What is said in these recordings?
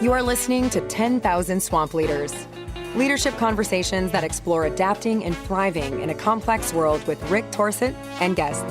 You are listening to 10,000 Swamp Leaders, leadership conversations that explore adapting and thriving in a complex world with Rick Torsett and guests.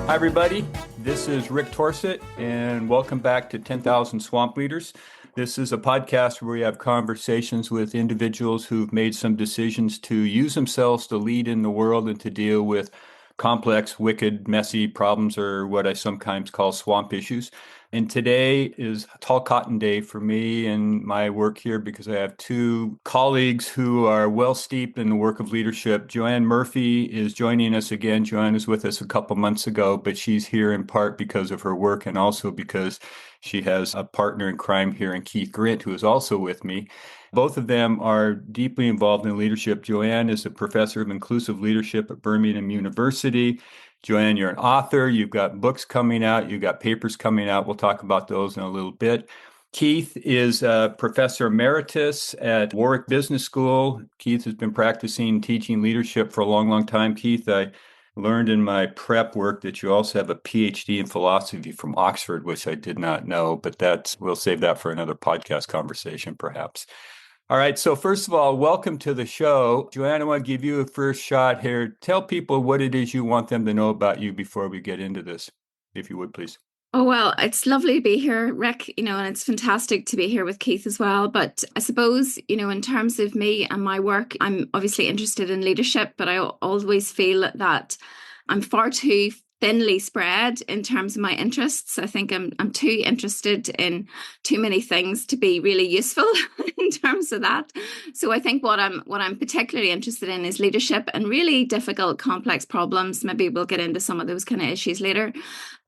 Hi, everybody. This is Rick Torsett, and welcome back to 10,000 Swamp Leaders. This is a podcast where we have conversations with individuals who've made some decisions to use themselves to lead in the world and to deal with complex, wicked, messy problems, or what I sometimes call swamp issues. And today is Tall Cotton Day for me and my work here because I have two colleagues who are well steeped in the work of leadership. Joanne Murphy is joining us again. Joanne was with us a couple months ago, but she's here in part because of her work and also because she has a partner in crime here in Keith.grint, who is also with me. Both of them are deeply involved in leadership. Joanne is a professor of inclusive leadership at Birmingham University. Joanne, you're an author. You've got books coming out. You've got papers coming out. We'll talk about those in a little bit. Keith is a professor emeritus at Warwick Business School. Keith has been practicing teaching leadership for a long, long time. Keith, I learned in my prep work that you also have a PhD in philosophy from Oxford, which I did not know, but we'll save that for another podcast conversation, perhaps. All right. So first of all, welcome to the show. Joanne, I want to give you a first shot here. Tell people what it is you want them to know about you before we get into this, if you would, please. Oh, well, it's lovely to be here, Rick, and it's fantastic to be here with Keith as well. But I suppose, in terms of me and my work, I'm obviously interested in leadership, but I always feel that I'm far too thinly spread in terms of my interests. I think I'm too interested in too many things to be really useful in terms of that. So I think what I'm particularly interested in is leadership and really difficult, complex problems. Maybe we'll get into some of those kind of issues later.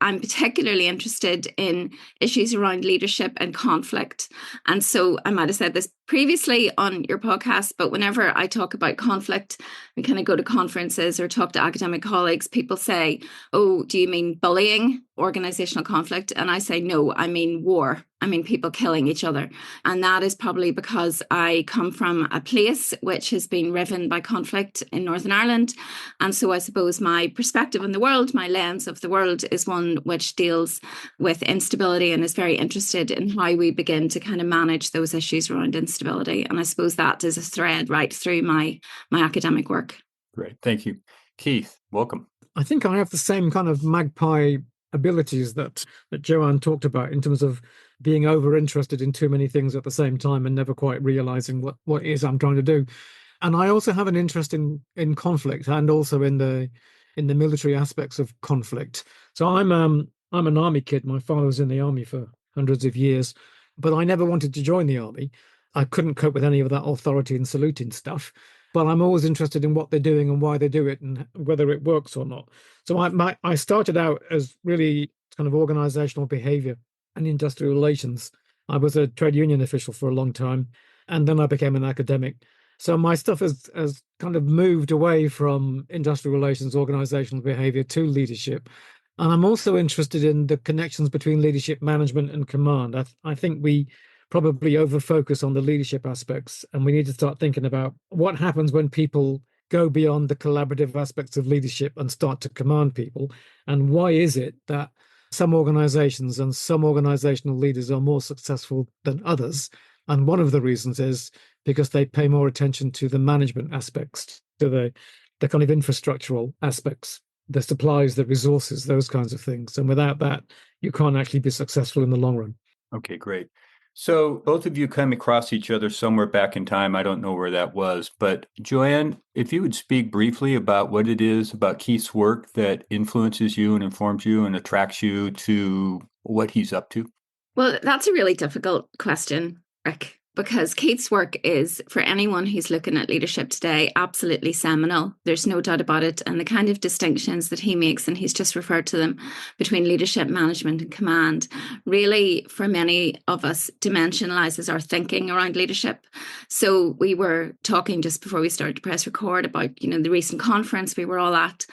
I'm particularly interested in issues around leadership and conflict. And so I might have said this previously on your podcast, but whenever I talk about conflict, we kind of go to conferences or talk to academic colleagues, people say, oh, do you mean bullying, organizational conflict? And I say, no, I mean war. I mean people killing each other. And that is probably because I come from a place which has been riven by conflict in Northern Ireland. And so I suppose my perspective on the world, my lens of the world is one which deals with instability and is very interested in how we begin to kind of manage those issues around instability. And I suppose that is a thread right through my academic work. Great. Thank you. Keith, welcome. I think I have the same kind of magpie abilities that Joanne talked about in terms of being over interested in too many things at the same time and never quite realizing what it is I'm trying to do. And I also have an interest in conflict and also in the military aspects of conflict. So I'm an army kid. My father was in the army for hundreds of years, but I never wanted to join the army. I couldn't cope with any of that authority and saluting stuff. But I'm always interested in what they're doing and why they do it and whether it works or not. So I started out as really kind of organizational behavior and industrial relations. I was a trade union official for a long time, and then I became an academic. So my stuff has kind of moved away from industrial relations, organizational behavior to leadership. And I'm also interested in the connections between leadership management and command. I think we probably over-focus on the leadership aspects, and we need to start thinking about what happens when people go beyond the collaborative aspects of leadership and start to command people, and why is it that some organizations and some organizational leaders are more successful than others. And one of the reasons is because they pay more attention to the management aspects, to the kind of infrastructural aspects, the supplies, the resources, those kinds of things. And without that, you can't actually be successful in the long run. Okay, great. So both of you came across each other somewhere back in time. I don't know where that was. But Joanne, if you would speak briefly about what it is about Keith's work that influences you and informs you and attracts you to what he's up to. Well, that's a really difficult question, Rick, because Keith's work is, for anyone who's looking at leadership today, absolutely seminal. There's no doubt about it. And the kind of distinctions that he makes, and he's just referred to them, between leadership, management, and command, really, for many of us, dimensionalizes our thinking around leadership. So we were talking just before we started to press record about, the recent conference we were all at.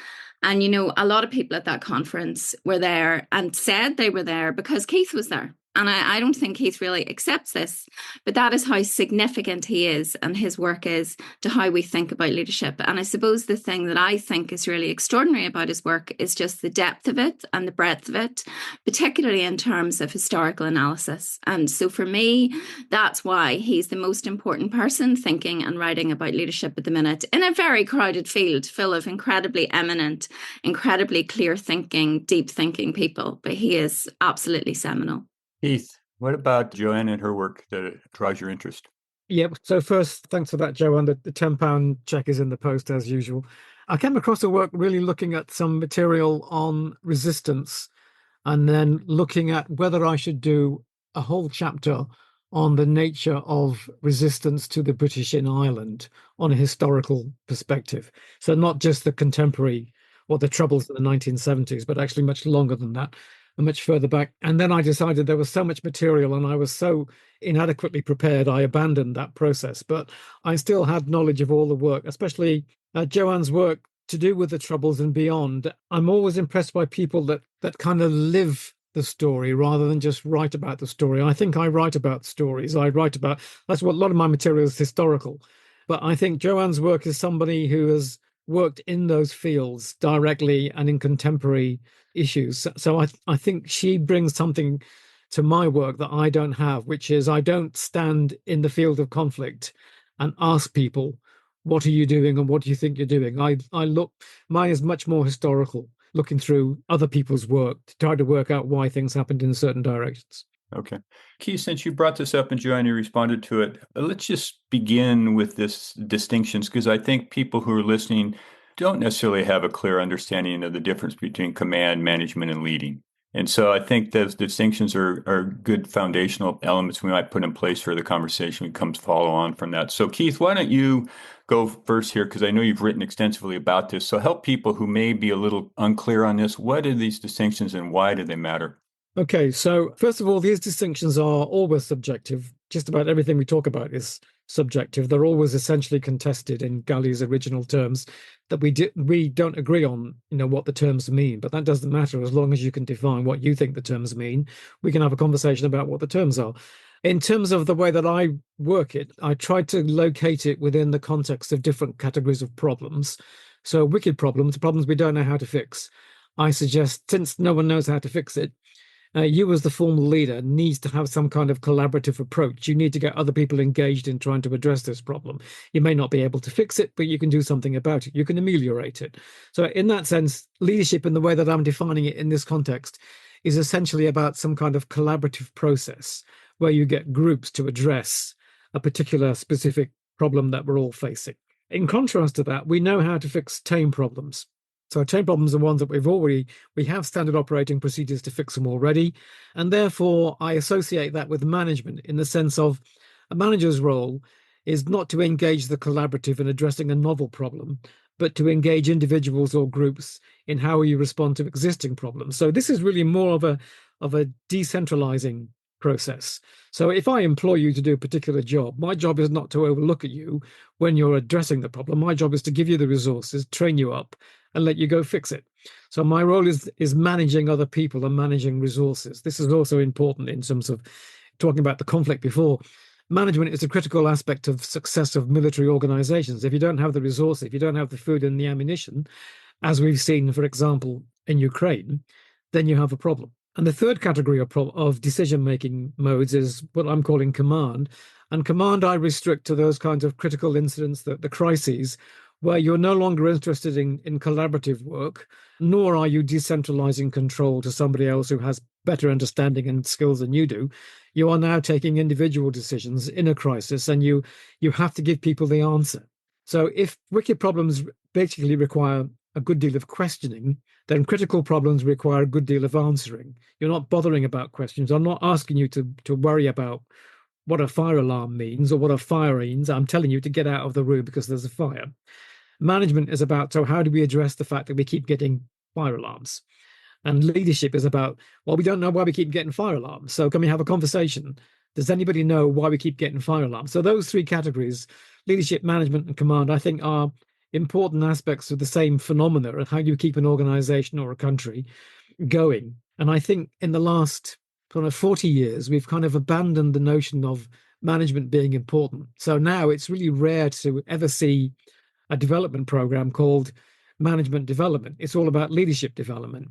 And, a lot of people at that conference were there and said they were there because Keith was there. And I don't think Keith really accepts this, but that is how significant he is and his work is to how we think about leadership. And I suppose the thing that I think is really extraordinary about his work is just the depth of it and the breadth of it, particularly in terms of historical analysis. And so for me, that's why he's the most important person thinking and writing about leadership at the minute in a very crowded field full of incredibly eminent, incredibly clear thinking, deep thinking people. But he is absolutely seminal. Keith, what about Joanne and her work that draws your interest? Yep. So first, thanks for that, Joanne. The £10 check is in the post as usual. I came across her work really looking at some material on resistance and then looking at whether I should do a whole chapter on the nature of resistance to the British in Ireland on a historical perspective. So not just the contemporary or the troubles in the 1970s, but actually much longer than that and much further back. And then I decided there was so much material and I was so inadequately prepared, I abandoned that process. But I still had knowledge of all the work, especially Joanne's work to do with the troubles and beyond. I'm always impressed by people that kind of live the story rather than just write about the story. I think I write about stories. That's what a lot of my material is historical. But I think Joanne's work is somebody who has worked in those fields directly and in contemporary issues. So I think she brings something to my work that I don't have, which is I don't stand in the field of conflict and ask people, what are you doing and what do you think you're doing? Mine is much more historical, looking through other people's work to try to work out why things happened in certain directions. Okay. Keith, since you brought this up and Joanne, you responded to it, let's just begin with this distinctions, because I think people who are listening don't necessarily have a clear understanding of the difference between command, management, and leading. And so I think those distinctions are good foundational elements we might put in place for the conversation that comes follow on from that. So Keith, why don't you go first here, because I know you've written extensively about this. So help people who may be a little unclear on this. What are these distinctions and why do they matter? Okay, so first of all, these distinctions are always subjective. Just about everything we talk about is subjective. They're always essentially contested in Galli's original terms that we don't agree on, what the terms mean, but that doesn't matter as long as you can define what you think the terms mean. We can have a conversation about what the terms are. In terms of the way that I work it, I try to locate it within the context of different categories of problems. So wicked problems we don't know how to fix. I suggest, since no one knows how to fix it, you as the formal leader needs to have some kind of collaborative approach. You need to get other people engaged in trying to address this problem. You may not be able to fix it, but you can do something about it. You can ameliorate it. So in that sense, leadership in the way that I'm defining it in this context is essentially about some kind of collaborative process where you get groups to address a particular specific problem that we're all facing. In contrast to that, we know how to fix tame problems. So tame problems are ones that we have standard operating procedures to fix them already. And therefore, I associate that with management in the sense of a manager's role is not to engage the collaborative in addressing a novel problem, but to engage individuals or groups in how you respond to existing problems. So this is really more of a decentralizing process. So if I employ you to do a particular job, my job is not to overlook at you when you're addressing the problem. My job is to give you the resources, train you up, and let you go fix it. So my role is managing other people and managing resources. This is also important in terms of talking about the conflict before. Management is a critical aspect of success of military organizations. If you don't have the resources, if you don't have the food and the ammunition, as we've seen, for example, in Ukraine, then you have a problem. And the third category of decision-making modes is what I'm calling command. And command I restrict to those kinds of critical incidents, the crises, where you're no longer interested in collaborative work, nor are you decentralizing control to somebody else who has better understanding and skills than you do. You are now taking individual decisions in a crisis, and you have to give people the answer. So if wicked problems basically require a good deal of questioning, then critical problems require a good deal of answering. You're not bothering about questions. I'm not asking you to worry about what a fire alarm means or what a fire means. I'm telling you to get out of the room because there's a fire. Management is about, so how do we address the fact that we keep getting fire alarms? And leadership is about, well, we don't know why we keep getting fire alarms. So can we have a conversation? Does anybody know why we keep getting fire alarms? So those three categories, leadership, management, and command, I think are important aspects of the same phenomena of how you keep an organization or a country going. And I think in the last kind of 40 years, we've kind of abandoned the notion of management being important. So now it's really rare to ever see a development program called management development. It's all about leadership development.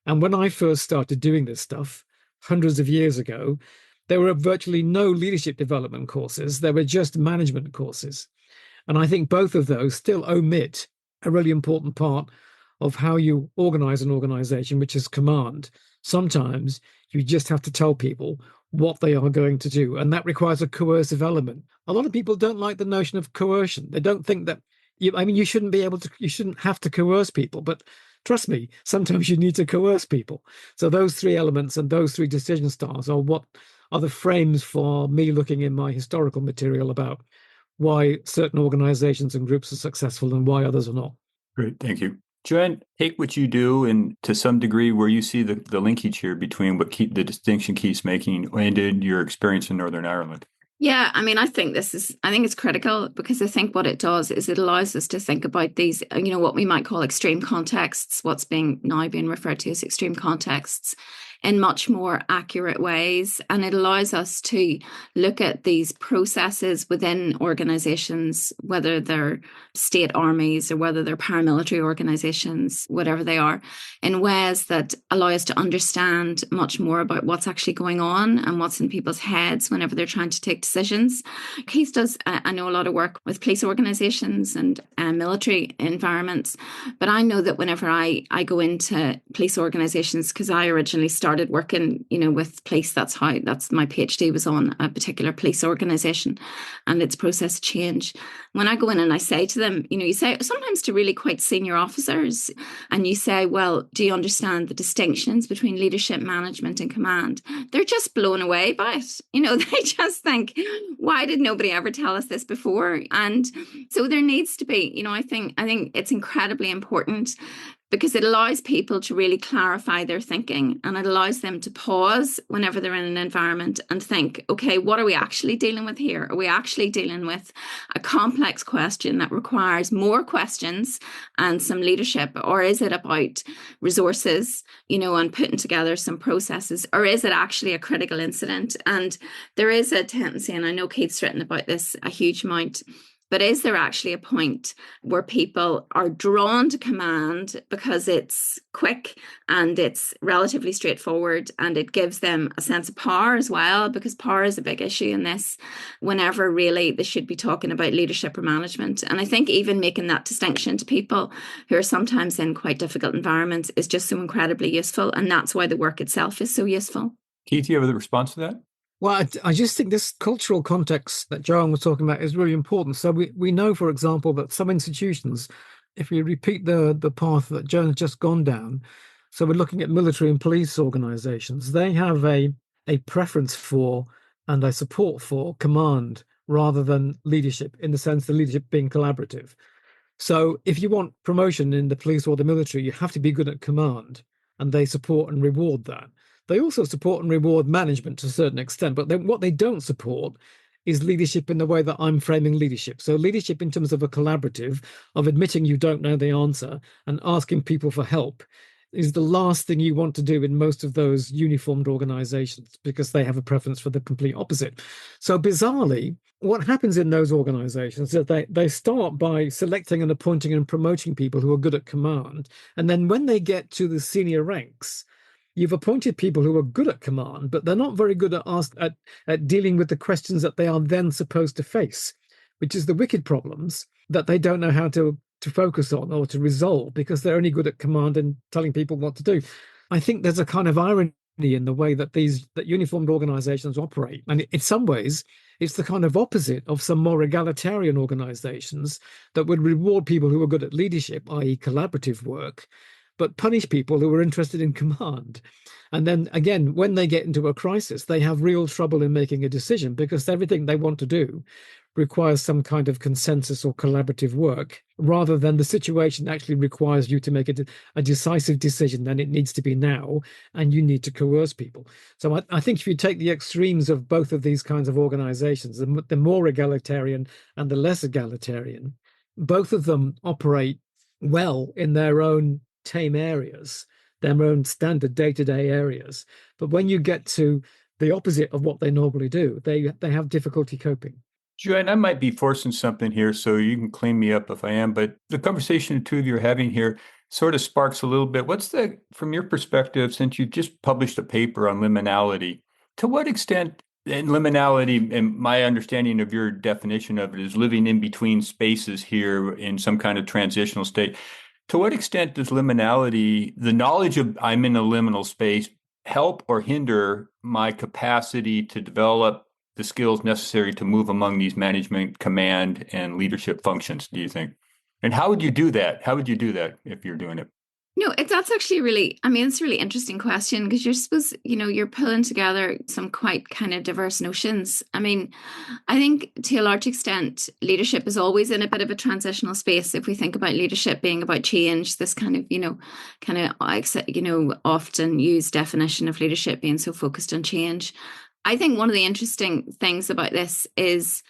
And when I first started doing this stuff hundreds of years ago, there were virtually no leadership development courses. There were just management courses. And I think both of those still omit a really important part of how you organize an organization, which is command. Sometimes you just have to tell people what they are going to do, and that requires a coercive element. A lot of people don't like the notion of coercion. They don't think that you shouldn't have to coerce people, but trust me, sometimes you need to coerce people. So those three elements and those three decision styles are what are the frames for me looking in my historical material about why certain organizations and groups are successful and why others are not. Great, thank you. Joanne, take what you do and to some degree where you see the linkage here between the distinction Keith's making and in your experience in Northern Ireland. Yeah, I mean, I think it's critical, because I think what it does is it allows us to think about these, what we might call extreme contexts, what's now being referred to as extreme contexts, in much more accurate ways. And it allows us to look at these processes within organizations, whether they're state armies or whether they're paramilitary organizations, whatever they are, in ways that allow us to understand much more about what's actually going on and what's in people's heads whenever they're trying to take decisions. Keith does, I know, a lot of work with police organizations and military environments, but I know that whenever I go into police organizations, because I originally started working, with police, that's my PhD was on a particular police organization and its process change. When I go in and I say to them, you say sometimes to really quite senior officers, and you say, well, do you understand the distinctions between leadership, management and command? They're just blown away by it. They just think, why did nobody ever tell us this before? And so there needs to be, I think it's incredibly important, because it allows people to really clarify their thinking, and it allows them to pause whenever they're in an environment and think, okay, what are we actually dealing with here? Are we actually dealing with a complex question that requires more questions and some leadership? Or is it about resources, and putting together some processes? Or is it actually a critical incident? And there is a tendency, and I know Keith's written about this a huge amount, but is there actually a point where people are drawn to command because it's quick and it's relatively straightforward, and it gives them a sense of power as well, because power is a big issue in this, whenever really they should be talking about leadership or management? And I think even making that distinction to people who are sometimes in quite difficult environments is just so incredibly useful. And that's why the work itself is so useful. Keith, do you have a response to that? Well, I just think this cultural context that Joanne was talking about is really important. So we know, for example, that some institutions, if we repeat the path that Joanne has just gone down, so we're looking at military and police organizations, they have a preference for and a support for command rather than leadership, in the sense the leadership being collaborative. So if you want promotion in the police or the military, you have to be good at command, and they support and reward that. They also support and reward management to a certain extent, but what they don't support is leadership in the way that I'm framing leadership. So leadership in terms of a collaborative, of admitting you don't know the answer and asking people for help, is the last thing you want to do in most of those uniformed organizations, because they have a preference for the complete opposite. So bizarrely, what happens in those organizations is that they start by selecting and appointing and promoting people who are good at command. And then when they get to the senior ranks, you've appointed people who are good at command, but they're not very good at dealing with the questions that they are then supposed to face, which is the wicked problems that they don't know how to focus on or to resolve, because they're only good at command and telling people what to do. I think there's a kind of irony in the way that that uniformed organizations operate. And in some ways, it's the kind of opposite of some more egalitarian organizations that would reward people who are good at leadership, i.e. collaborative work, but punish people who are interested in command. And then again, when they get into a crisis, they have real trouble in making a decision, because everything they want to do requires some kind of consensus or collaborative work, rather than the situation actually requires you to make a decisive decision, then it needs to be now, and you need to coerce people. So I think if you take the extremes of both of these kinds of organizations, the more egalitarian and the less egalitarian, both of them operate well in their own tame areas, their own standard day-to-day areas. But when you get to the opposite of what they normally do, they have difficulty coping. Joanne, I might be forcing something here, so you can clean me up if I am, but the conversation the two of you are having here sort of sparks a little bit. From your perspective, since you just published a paper on liminality, to what extent, and liminality, and my understanding of your definition of it is living in between spaces here in some kind of transitional state. To what extent does liminality, the knowledge of I'm in a liminal space, help or hinder my capacity to develop the skills necessary to move among these management, command, and leadership functions, do you think? And how would you do that? How would you do that if you're doing it? No, that's actually it's a really interesting question, because you're pulling together some quite kind of diverse notions. I mean, I think to a large extent, leadership is always in a bit of a transitional space. If we think about leadership being about change, this kind of, often used definition of leadership being so focused on change. I think one of the interesting things about this is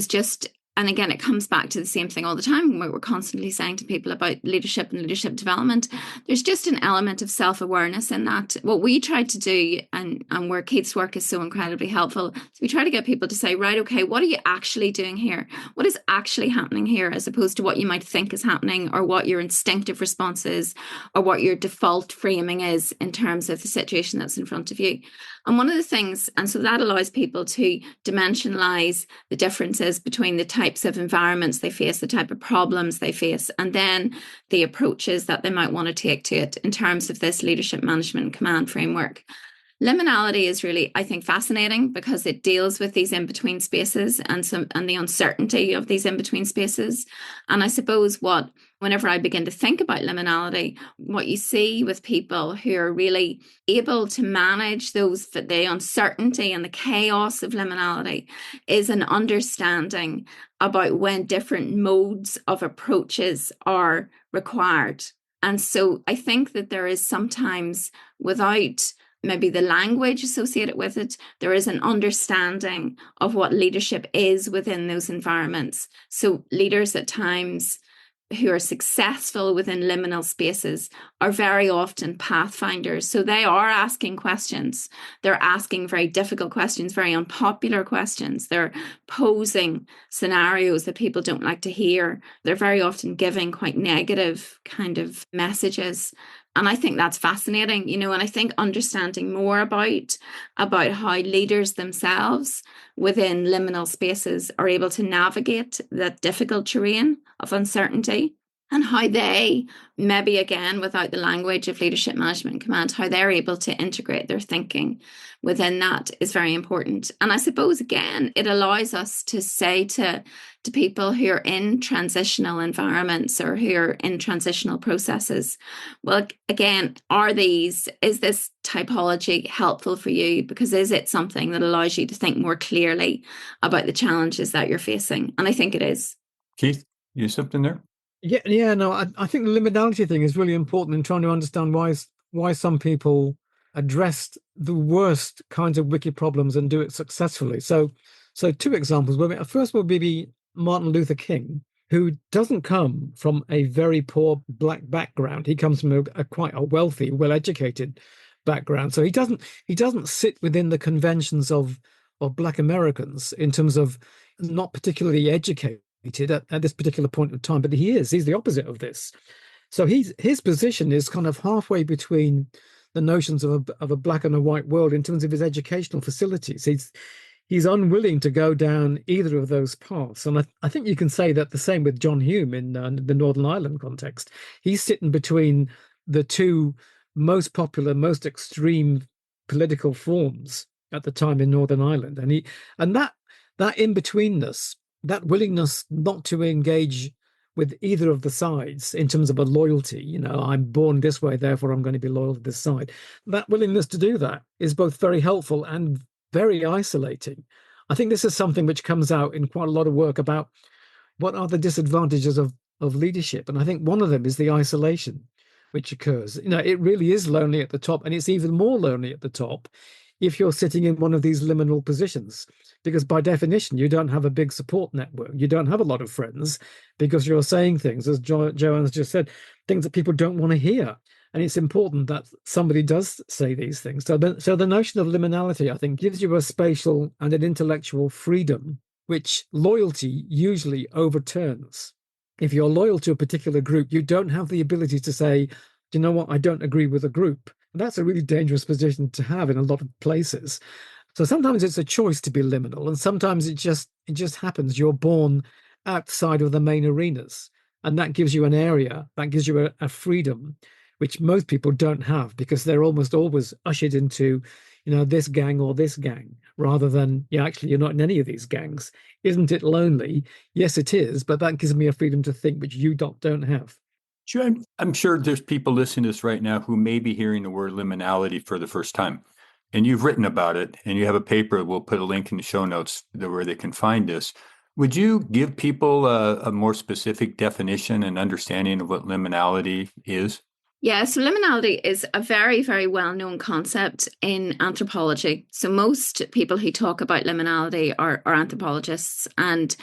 just, and again, it comes back to the same thing all the time where we're constantly saying to people about leadership and leadership development. There's just an element of self-awareness in that. What we try to do, and where Keith's work is so incredibly helpful, is we try to get people to say, right, okay, what are you actually doing here? What is actually happening here, as opposed to what you might think is happening, or what your instinctive response is, or what your default framing is in terms of the situation that's in front of you. And one of the things, and so that allows people to dimensionalize the differences between the types of environments they face, the type of problems they face, and then the approaches that they might want to take to it in terms of this leadership management command framework. Liminality is really, I think, fascinating because it deals with these in-between spaces and the uncertainty of these in-between spaces. And I suppose whenever I begin to think about liminality, what you see with people who are really able to manage the uncertainty and the chaos of liminality is an understanding about when different modes of approaches are required. And so I think that there is sometimes, without maybe the language associated with it, there is an understanding of what leadership is within those environments. So leaders at times who are successful within liminal spaces are very often pathfinders. So they are asking questions. They're asking very difficult questions, very unpopular questions. They're posing scenarios that people don't like to hear. They're very often giving quite negative kind of messages. And I think that's fascinating, and I think understanding more about how leaders themselves within liminal spaces are able to navigate that difficult terrain of uncertainty, and how they, maybe again, without the language of leadership management command, how they're able to integrate their thinking within that is very important. And I suppose, again, it allows us to say to people who are in transitional environments or who are in transitional processes, well, again, is this typology helpful for you? Because is it something that allows you to think more clearly about the challenges that you're facing? And I think it is. Keith, you have something there? Yeah, no, I think the liminality thing is really important in trying to understand why some people addressed the worst kinds of wiki problems and do it successfully. So two examples. First will be Martin Luther King, who doesn't come from a very poor black background. He comes from quite a wealthy, well-educated background. So he doesn't sit within the conventions of Black Americans in terms of not particularly educated at this particular point of time, but he's the opposite of this. So his position is kind of halfway between the notions of a black and a white world in terms of his educational facilities. He's unwilling to go down either of those paths. And I think you can say that the same with John Hume in the Northern Ireland context. He's sitting between the two most popular, most extreme political forms at the time in Northern Ireland. And that in-betweenness, that willingness not to engage with either of the sides in terms of a loyalty, I'm born this way, therefore I'm going to be loyal to this side. That willingness to do that is both very helpful and very isolating. I think this is something which comes out in quite a lot of work about what are the disadvantages of leadership. And I think one of them is the isolation which occurs. It really is lonely at the top, and it's even more lonely at the top if you're sitting in one of these liminal positions, because by definition, you don't have a big support network. You don't have a lot of friends because you're saying things, as Joanne's just said, things that people don't want to hear. And it's important that somebody does say these things. So the notion of liminality, I think, gives you a spatial and an intellectual freedom, which loyalty usually overturns. If you're loyal to a particular group, you don't have the ability to say, do you know what, I don't agree with a group. And that's a really dangerous position to have in a lot of places. So sometimes it's a choice to be liminal, and sometimes it just happens. You're born outside of the main arenas, and that gives you an area, that gives you a freedom, which most people don't have because they're almost always ushered into, this gang or this gang, rather than, actually, you're not in any of these gangs. Isn't it lonely? Yes, it is, but that gives me a freedom to think, which you don't have. Sure, I'm sure there's people listening to this right now who may be hearing the word liminality for the first time. And you've written about it, and you have a paper. We'll put a link in the show notes where they can find this. Would you give people a more specific definition and understanding of what liminality is? Yeah, so liminality is a very, very well-known concept in anthropology. So most people who talk about liminality are anthropologists, and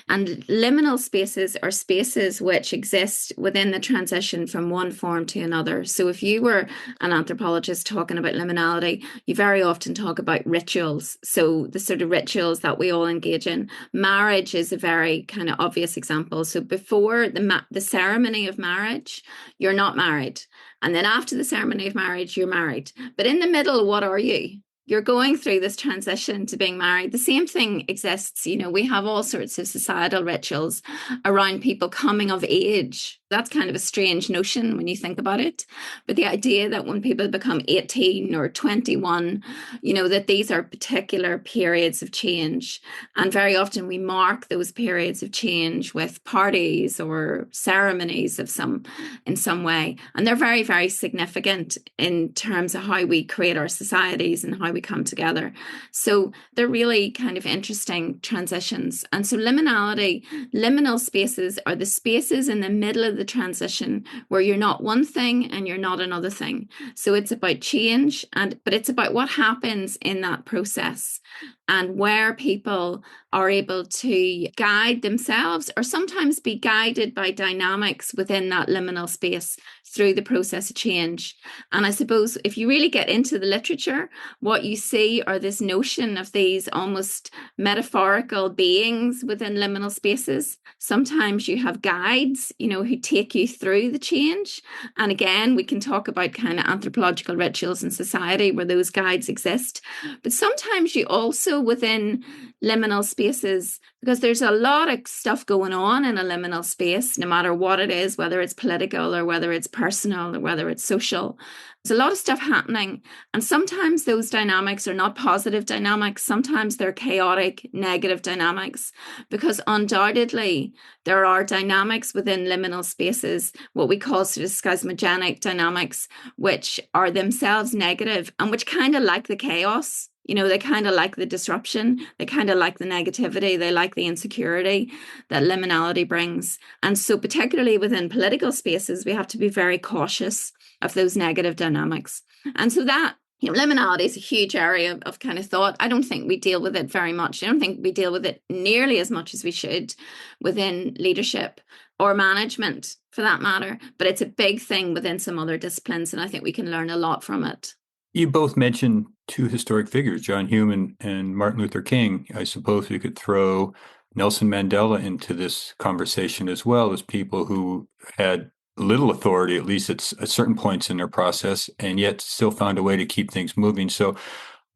liminal spaces are spaces which exist within the transition from one form to another. So if you were an anthropologist talking about liminality, you very often talk about rituals. So the sort of rituals that we all engage in. Marriage is a very kind of obvious example. So before the ceremony of marriage, you're not married. And then after the ceremony of marriage, you're married. But in the middle, what are you? You're going through this transition to being married. The same thing exists. We have all sorts of societal rituals around people coming of age. That's kind of a strange notion when you think about it. But the idea that when people become 18 or 21, that these are particular periods of change. And very often we mark those periods of change with parties or ceremonies in some way. And they're very, very significant in terms of how we create our societies and how we come together. So they're really kind of interesting transitions. And so liminal spaces are the spaces in the middle of the transition where you're not one thing and you're not another thing. So it's about change, but it's about what happens in that process and where people are able to guide themselves or sometimes be guided by dynamics within that liminal space through the process of change. And I suppose if you really get into the literature, what you see are this notion of these almost metaphorical beings within liminal spaces. Sometimes you have guides, who take you through the change. And again, we can talk about kind of anthropological rituals in society where those guides exist. But sometimes you also within liminal spaces, because there's a lot of stuff going on in a liminal space, no matter what it is, whether it's political or whether it's personal or whether it's social. There's a lot of stuff happening. And sometimes those dynamics are not positive dynamics. Sometimes they're chaotic, negative dynamics, because undoubtedly there are dynamics within liminal spaces, what we call sort of schismogenic dynamics, which are themselves negative and which kind of like the chaos. They kind of like the disruption. They kind of like the negativity. They like the insecurity that liminality brings. And so particularly within political spaces, we have to be very cautious of those negative dynamics. And so that, liminality is a huge area of kind of thought. I don't think we deal with it very much. I don't think we deal with it nearly as much as we should within leadership or management for that matter. But it's a big thing within some other disciplines. And I think we can learn a lot from it. You both mentioned two historic figures, John Hume and Martin Luther King. I suppose we could throw Nelson Mandela into this conversation as well as people who had little authority, at least at certain points in their process, and yet still found a way to keep things moving. So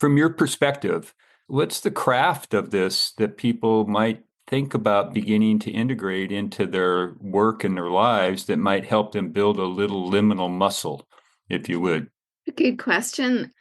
from your perspective, what's the craft of this that people might think about beginning to integrate into their work and their lives that might help them build a little liminal muscle, if you would? A good question.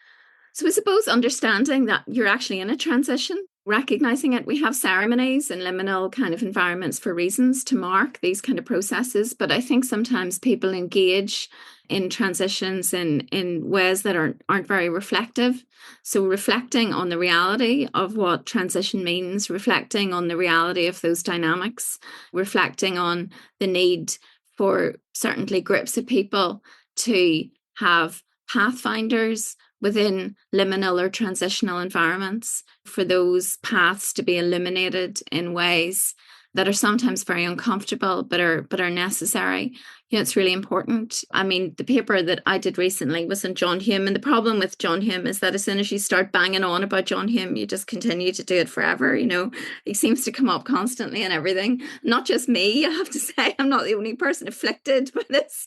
So I suppose understanding that you're actually in a transition, recognizing it. We have ceremonies and liminal kind of environments for reasons to mark these kind of processes. But I think sometimes people engage in transitions in ways that aren't very reflective. So reflecting on the reality of what transition means, reflecting on the reality of those dynamics, reflecting on the need for certainly groups of people to have pathfinders within liminal or transitional environments, for those paths to be illuminated in ways that are sometimes very uncomfortable, but are necessary. It's really important. I mean, the paper that I did recently was on John Hume, and the problem with John Hume is that as soon as you start banging on about John Hume, you just continue to do it forever. He seems to come up constantly and everything. Not just me, I have to say, I'm not the only person afflicted by this.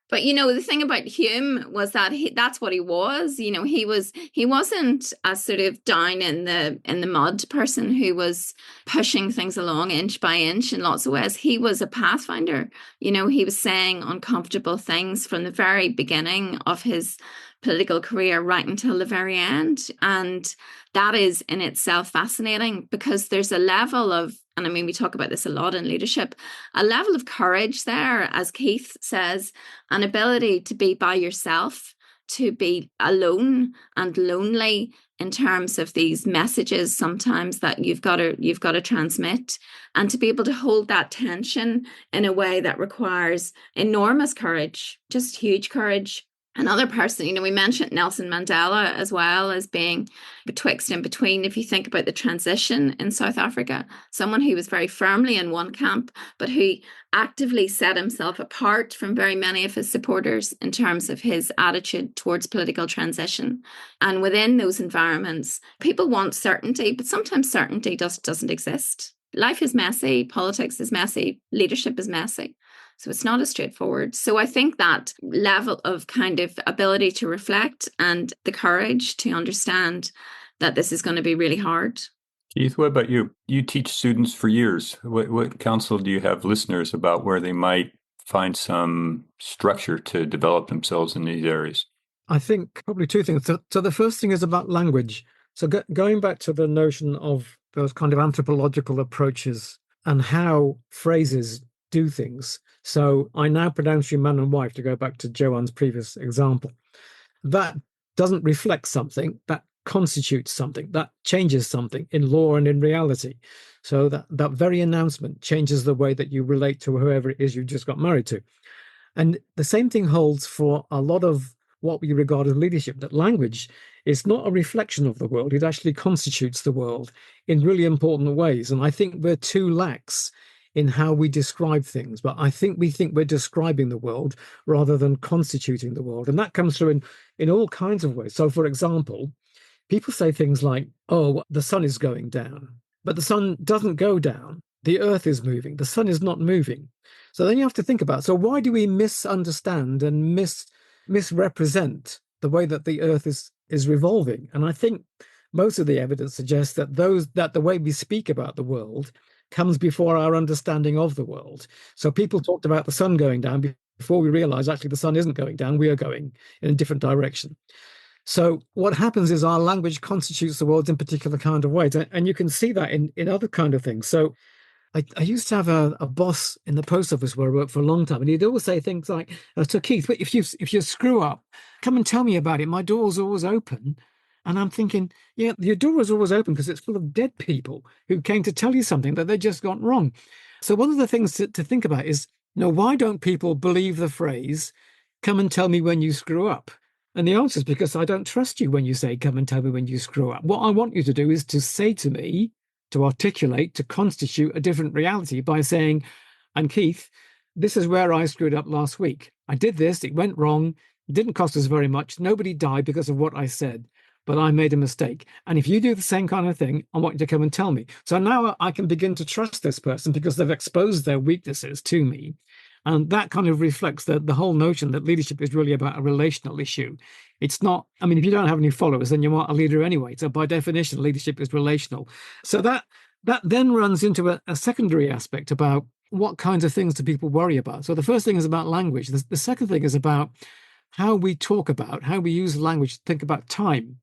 But the thing about Hume was that that's what he was. He wasn't a sort of down in the mud person who was pushing things along inch by inch in lots of ways. He was a pathfinder. He was saying uncomfortable things from the very beginning of his political career right until the very end. And that is in itself fascinating, because there's a level of, and I mean, we talk about this a lot in leadership, a level of courage there, as Keith says, an ability to be by yourself, to be alone and lonely in terms of these messages sometimes that you've got to transmit, and to be able to hold that tension in a way that requires enormous courage, just huge courage. Another person, we mentioned Nelson Mandela as well as being betwixt and between. If you think about the transition in South Africa, someone who was very firmly in one camp, but who actively set himself apart from very many of his supporters in terms of his attitude towards political transition. And within those environments, people want certainty, but sometimes certainty just doesn't exist. Life is messy, politics is messy, leadership is messy. So it's not as straightforward. So I think that level of kind of ability to reflect and the courage to understand that this is going to be really hard. Keith, what about you? You teach students for years. What counsel do you have listeners about where they might find some structure to develop themselves in these areas? I think probably two things. So the first thing is about language. So going back to the notion of those kind of anthropological approaches and how phrases do things. So I now pronounce you man and wife, to go back to Joanne's previous example. That doesn't reflect something, that constitutes something, that changes something in law and in reality. So that very announcement changes the way that you relate to whoever it is you just got married to. And the same thing holds for a lot of what we regard as leadership, that language is not a reflection of the world, it actually constitutes the world in really important ways. And I think we're too lax in how we describe things, but I think we're describing the world rather than constituting the world. And that comes through in all kinds of ways. So, for example, people say things like, oh, the sun is going down, but the sun doesn't go down. The earth is moving. The sun is not moving. So then you have to think about, so why do we misunderstand and misrepresent the way that the earth is revolving? And I think most of the evidence suggests that the way we speak about the world comes before our understanding of the world. So people talked about the sun going down before we realize actually the sun isn't going down, we are going in a different direction. So what happens is our language constitutes the world in particular kind of ways. And you can see that in other kind of things. So I used to have a boss in the post office where I worked for a long time, and he'd always say things like, to Keith, if you screw up, come and tell me about it. My door's always open. And I'm thinking, yeah, your door is always open because it's full of dead people who came to tell you something that they just got wrong. So one of the things to think about is, why don't people believe the phrase, come and tell me when you screw up? And the answer is because I don't trust you when you say, come and tell me when you screw up. What I want you to do is to say to me, to articulate, to constitute a different reality by saying, and Keith, this is where I screwed up last week. I did this, it went wrong, it didn't cost us very much, nobody died because of what I said, but I made a mistake. And if you do the same kind of thing, I want you to come and tell me. So now I can begin to trust this person because they've exposed their weaknesses to me. And that kind of reflects the whole notion that leadership is really about a relational issue. It's not, I mean, if you don't have any followers, then you're not a leader anyway. So by definition, leadership is relational. So that then runs into a secondary aspect about what kinds of things do people worry about. So the first thing is about language. The second thing is about how we talk about, how we use language to think about time.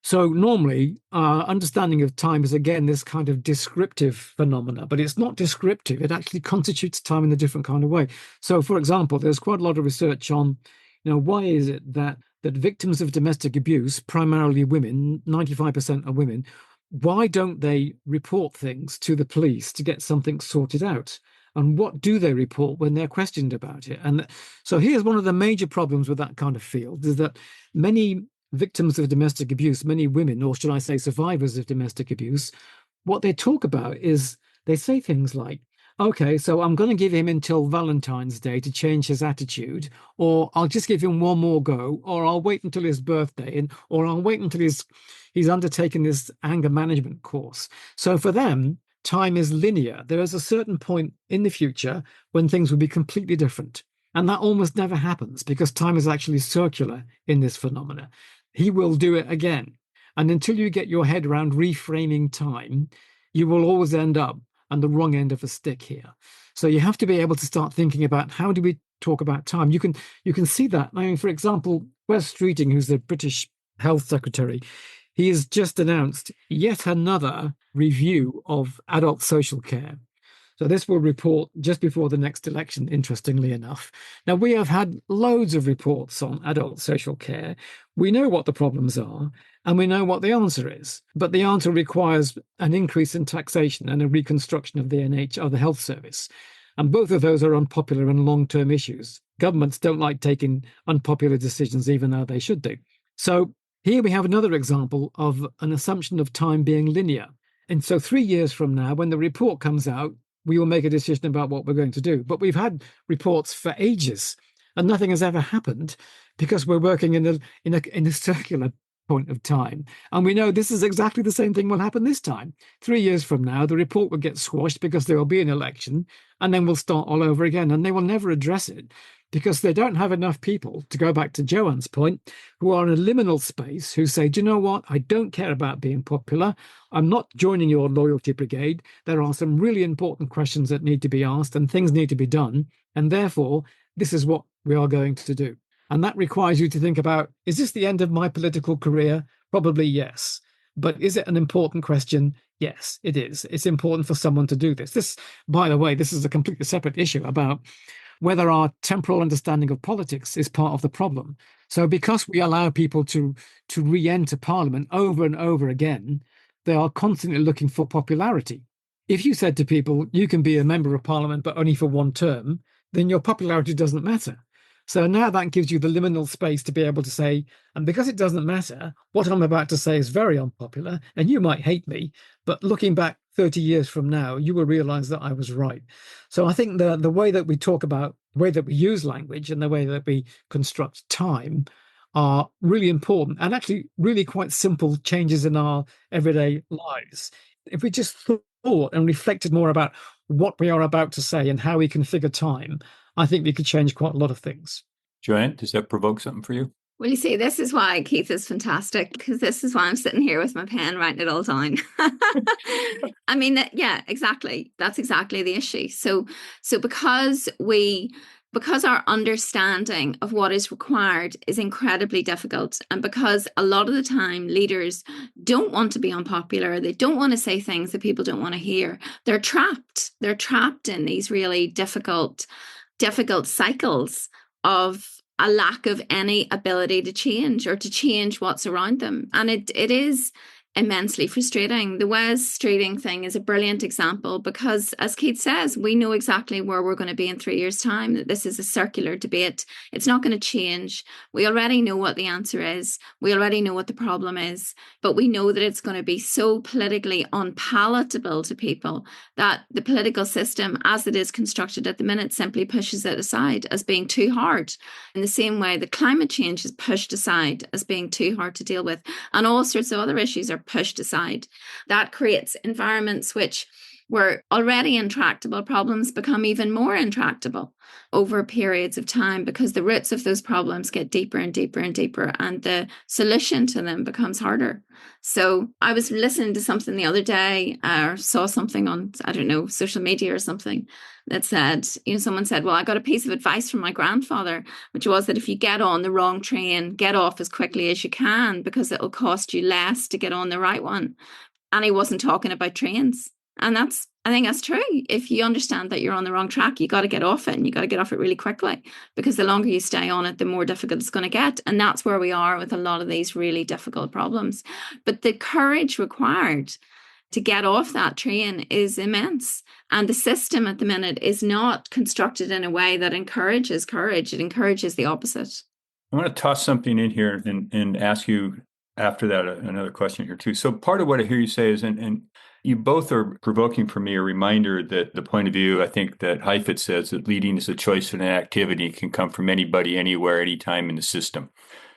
So normally, our understanding of time is, again, this kind of descriptive phenomena, but it's not descriptive. It actually constitutes time in a different kind of way. So, for example, there's quite a lot of research on, why is it that victims of domestic abuse, primarily women, 95% are women, why don't they report things to the police to get something sorted out? And what do they report when they're questioned about it? And so here's one of the major problems with that kind of field, is that many victims of domestic abuse, many women, or should I say survivors of domestic abuse, what they talk about is they say things like, okay, so I'm going to give him until Valentine's Day to change his attitude, or I'll just give him one more go, or I'll wait until his birthday, or I'll wait until he's undertaken this anger management course. So for them, time is linear. There is a certain point in the future when things will be completely different. And that almost never happens because time is actually circular in this phenomena. He will do it again. And until you get your head around reframing time, you will always end up on the wrong end of a stick here. So you have to be able to start thinking about how do we talk about time. You can see that. I mean, for example, Wes Streeting, who's the British Health Secretary, he has just announced yet another review of adult social care. So this will report just before the next election, interestingly enough. Now, we have had loads of reports on adult social care. We know what the problems are, and we know what the answer is. But the answer requires an increase in taxation and a reconstruction of the of the health service. And both of those are unpopular and long-term issues. Governments don't like taking unpopular decisions, even though they should do. So here we have another example of an assumption of time being linear. And so 3 years from now, when the report comes out, we will make a decision about what we're going to do. But we've had reports for ages, and nothing has ever happened because we're working in a circular point of time. And we know this is exactly the same thing will happen this time. 3 years from now, the report will get squashed because there will be an election, and then we'll start all over again. And they will never address it because they don't have enough people, to go back to Joanne's point, who are in a liminal space, who say, do you know what? I don't care about being popular. I'm not joining your loyalty brigade. There are some really important questions that need to be asked and things need to be done. And therefore, this is what we are going to do. And that requires you to think about, is this the end of my political career? Probably yes. But is it an important question? Yes, it is. It's important for someone to do this. This, by the way, this is a completely separate issue about whether our temporal understanding of politics is part of the problem. So because we allow people to re-enter Parliament over and over again, they are constantly looking for popularity. If you said to people, you can be a member of Parliament, but only for one term, then your popularity doesn't matter. So now that gives you the liminal space to be able to say, and because it doesn't matter, what I'm about to say is very unpopular, and you might hate me, but looking back 30 years from now, you will realize that I was right. So I think the way that we talk about, the way that we use language and the way that we construct time are really important and actually really quite simple changes in our everyday lives. If we just thought and reflected more about what we are about to say and how we configure time, I think we could change quite a lot of things. Joanne, does that provoke something for you? Well, you see, this is why Keith is fantastic, because this is why I'm sitting here with my pen writing it all down. I mean, yeah, exactly. That's exactly the issue. So because our understanding of what is required is incredibly difficult, and because a lot of the time leaders don't want to be unpopular, they don't want to say things that people don't want to hear, they're trapped. They're trapped in these really difficult cycles of a lack of any ability to change or to change what's around them. And it is immensely frustrating. The Wes Streeting thing is a brilliant example because, as Keith says, we know exactly where we're going to be in 3 years' time, that this is a circular debate. It's not going to change. We already know what the answer is. We already know what the problem is, but we know that it's going to be so politically unpalatable to people that the political system, as it is constructed at the minute, simply pushes it aside as being too hard. In the same way that climate change is pushed aside as being too hard to deal with, and all sorts of other issues are pushed aside. That creates environments which were already intractable problems become even more intractable over periods of time because the roots of those problems get deeper and deeper and deeper, and the solution to them becomes harder. So I was listening to something the other day, or saw something on, I don't know, social media or something that said, someone said, well, I got a piece of advice from my grandfather, which was that if you get on the wrong train, get off as quickly as you can because it'll cost you less to get on the right one. And he wasn't talking about trains. And I think that's true. If you understand that you're on the wrong track, you got to get off it, and you got to get off it really quickly, because the longer you stay on it, the more difficult it's going to get. And that's where we are with a lot of these really difficult problems. But the courage required to get off that train is immense. And the system at the minute is not constructed in a way that encourages courage. It encourages the opposite. I want to toss something in here and ask you after that, another question here too. So part of what I hear you say is, and you both are provoking for me a reminder that the point of view, I think that Heifetz says that leading is a choice and an activity can come from anybody, anywhere, anytime in the system.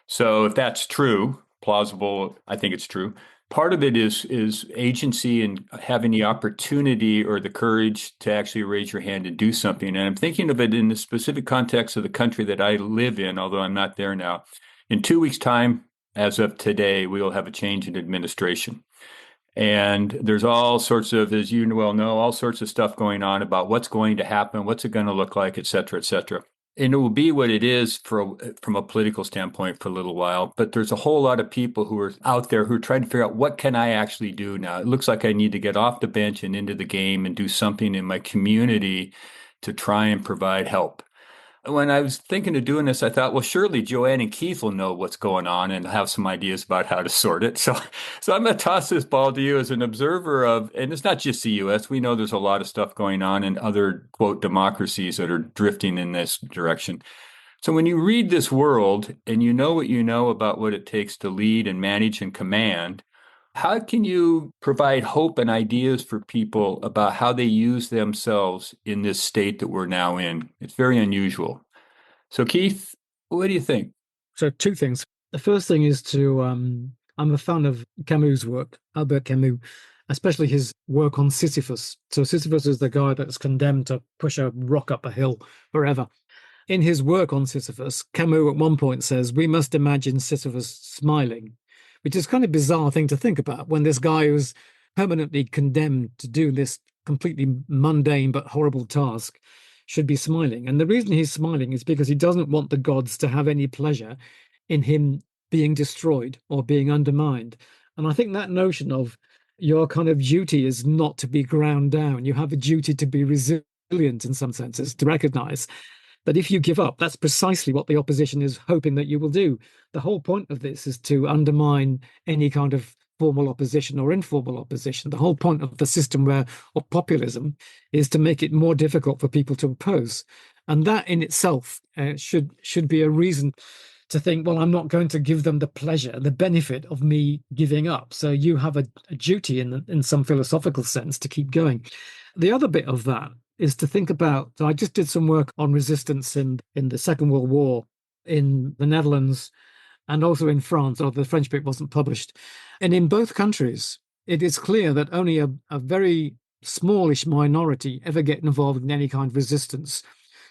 So if that's true, plausible, I think it's true. Part of it is agency and having the opportunity or the courage to actually raise your hand and do something. And I'm thinking of it in the specific context of the country that I live in, although I'm not there now. In 2 weeks' time, as of today, we will have a change in administration. And there's all sorts of, as you well know, all sorts of stuff going on about what's going to happen, what's it going to look like, et cetera, et cetera. And it will be what it is from a political standpoint for a little while. But there's a whole lot of people who are out there who are trying to figure out what can I actually do now? It looks like I need to get off the bench and into the game and do something in my community to try and provide help. When I was thinking of doing this, I thought, well, surely Joanne and Keith will know what's going on and have some ideas about how to sort it. So I'm going to toss this ball to you as an observer of, and it's not just the U.S. We know there's a lot of stuff going on in other, quote, democracies that are drifting in this direction. So when you read this world and you know what you know about what it takes to lead and manage and command, how can you provide hope and ideas for people about how they use themselves in this state that we're now in? It's very unusual. So, Keith, what do you think? So two things. The first thing is I'm a fan of Camus' work, Albert Camus, especially his work on Sisyphus. So Sisyphus is the guy that's condemned to push a rock up a hill forever. In his work on Sisyphus, Camus at one point says, we must imagine Sisyphus smiling, which is kind of bizarre thing to think about when this guy who's permanently condemned to do this completely mundane but horrible task should be smiling. And the reason he's smiling is because he doesn't want the gods to have any pleasure in him being destroyed or being undermined. And I think that notion of your kind of duty is not to be ground down. You have a duty to be resilient in some senses, to recognize that if you give up, that's precisely what the opposition is hoping that you will do. The whole point of this is to undermine any kind of formal opposition or informal opposition. The whole point of the system of populism is to make it more difficult for people to oppose. And that in itself should be a reason to think, well, I'm not going to give them the pleasure, the benefit of me giving up. So you have a duty in some philosophical sense to keep going. The other bit of that is to think about, so I just did some work on resistance in the Second World War in the Netherlands and also in France, although the French bit wasn't published. And in both countries, it is clear that only a very smallish minority ever get involved in any kind of resistance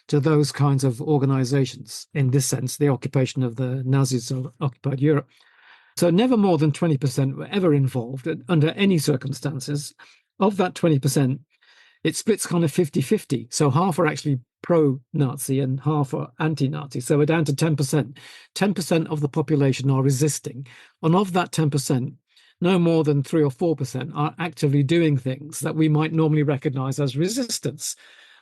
to those kinds of organizations. In this sense, the occupation of the Nazis occupied Europe. So never more than 20% were ever involved under any circumstances. Of that 20%, it splits kind of 50-50. So half are actually pro-Nazi and half are anti-Nazi. So we're down to 10%. 10% of the population are resisting. And of that 10%, no more than 3 or 4% are actively doing things that we might normally recognize as resistance,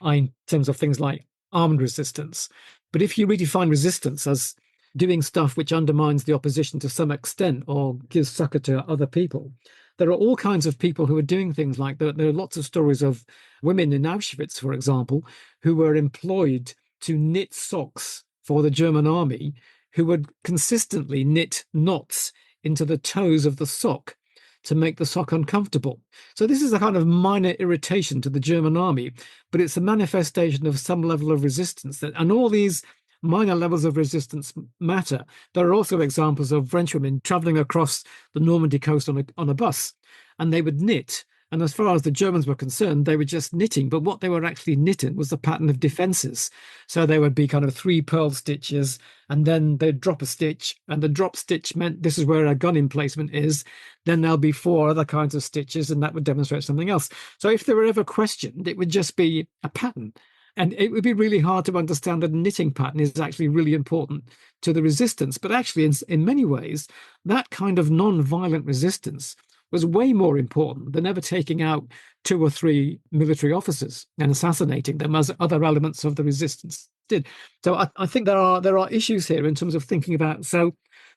in terms of things like armed resistance. But if you redefine resistance as doing stuff which undermines the opposition to some extent or gives succor to other people, there are all kinds of people who are doing things like that. There are lots of stories of women in Auschwitz, for example, who were employed to knit socks for the German army, who would consistently knit knots into the toes of the sock to make the sock uncomfortable. So this is a kind of minor irritation to the German army, but it's a manifestation of some level of resistance. And all these minor levels of resistance matter. There are also examples of French women traveling across the Normandy coast on a bus, and they would knit. And as far as the Germans were concerned, they were just knitting. But what they were actually knitting was the pattern of defenses. So there would be kind of 3 pearl stitches, and then they'd drop a stitch. And the drop stitch meant this is where a gun emplacement is. Then there'll be 4 other kinds of stitches, and that would demonstrate something else. So if they were ever questioned, it would just be a pattern. And it would be really hard to understand that a knitting pattern is actually really important to the resistance. But actually, in many ways, that kind of non-violent resistance was way more important than ever taking out 2 or 3 military officers and assassinating them, as other elements of the resistance did. So I think there are issues here in terms of thinking about, so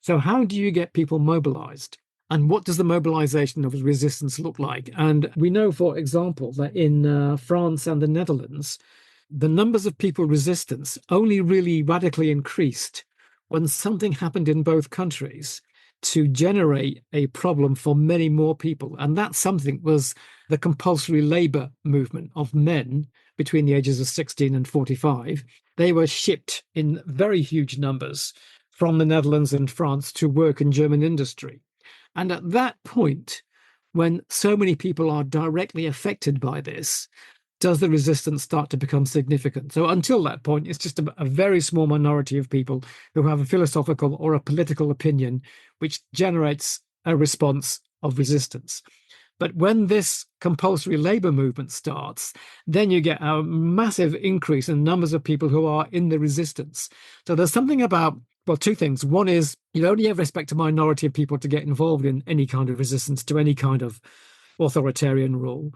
how do you get people mobilized? And what does the mobilization of resistance look like? And we know, for example, that in France and the Netherlands, the numbers of people resistance only really radically increased when something happened in both countries to generate a problem for many more people. And that something was the compulsory labor movement of men between the ages of 16 and 45. They were shipped in very huge numbers from the Netherlands and France to work in German industry. And at that point, when so many people are directly affected by this, does the resistance start to become significant? So until that point, it's just a very small minority of people who have a philosophical or a political opinion which generates a response of resistance. But when this compulsory labor movement starts, then you get a massive increase in numbers of people who are in the resistance. So there's something about, well, two things. One is you only ever expect a minority of people to get involved in any kind of resistance to any kind of authoritarian rule.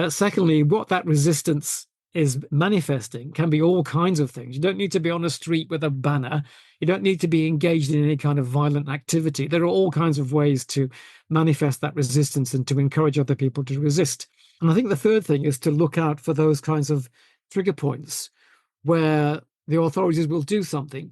Secondly, what that resistance is manifesting can be all kinds of things. You don't need to be on a street with a banner. You don't need to be engaged in any kind of violent activity. There are all kinds of ways to manifest that resistance and to encourage other people to resist. And I think the third thing is to look out for those kinds of trigger points where the authorities will do something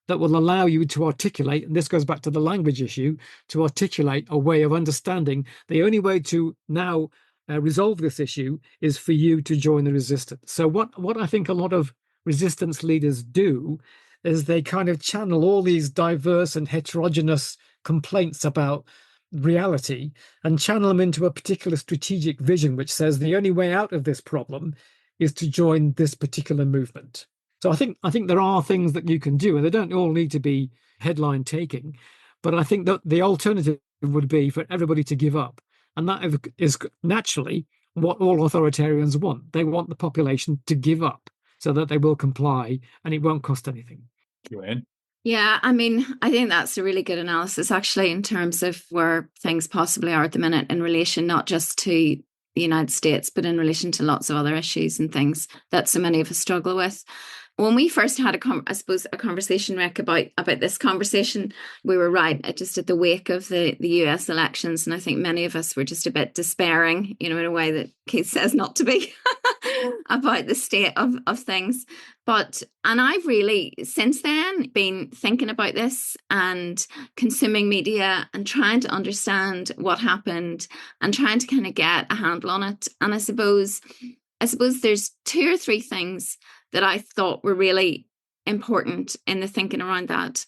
that will allow you to articulate, and this goes back to the language issue, to articulate a way of understanding. The only way to now resolve this issue is for you to join the resistance. So what I think a lot of resistance leaders do is they kind of channel all these diverse and heterogeneous complaints about reality and channel them into a particular strategic vision, which says the only way out of this problem is to join this particular movement. So I think there are things that you can do, and they don't all need to be headline taking, but I think that the alternative would be for everybody to give up. And that is naturally what all authoritarians want. They want the population to give up so that they will comply and it won't cost anything. Joanne? Yeah, I mean, I think that's a really good analysis, actually, in terms of where things possibly are at the minute in relation not just to the United States, but in relation to lots of other issues and things that so many of us struggle with. When we first had a conversation, Rick, about this conversation, we were right just at the wake of the US elections. And I think many of us were just a bit despairing, in a way that Keith says not to be, about the state of things. And I've really, since then, been thinking about this and consuming media and trying to understand what happened and trying to kind of get a handle on it. And I suppose there's two or three things that I thought were really important in the thinking around that.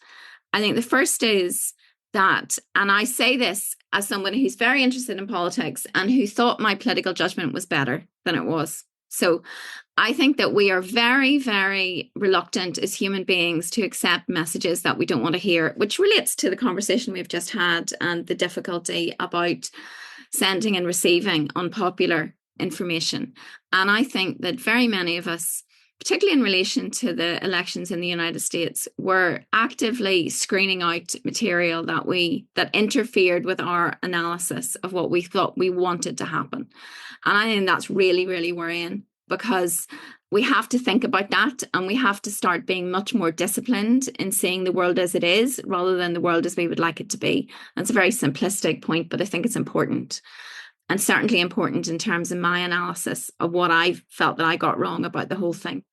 I think the first is that, and I say this as someone who's very interested in politics and who thought my political judgment was better than it was. So I think that we are very, very reluctant as human beings to accept messages that we don't want to hear, which relates to the conversation we've just had and the difficulty about sending and receiving unpopular information. And I think that very many of us, particularly in relation to the elections in the United States, were actively screening out material that interfered with our analysis of what we thought we wanted to happen. And I think that's really, really worrying, because we have to think about that, and we have to start being much more disciplined in seeing the world as it is rather than the world as we would like it to be. And it's a very simplistic point, but I think it's important. And certainly important in terms of my analysis of what I felt that I got wrong about the whole thing.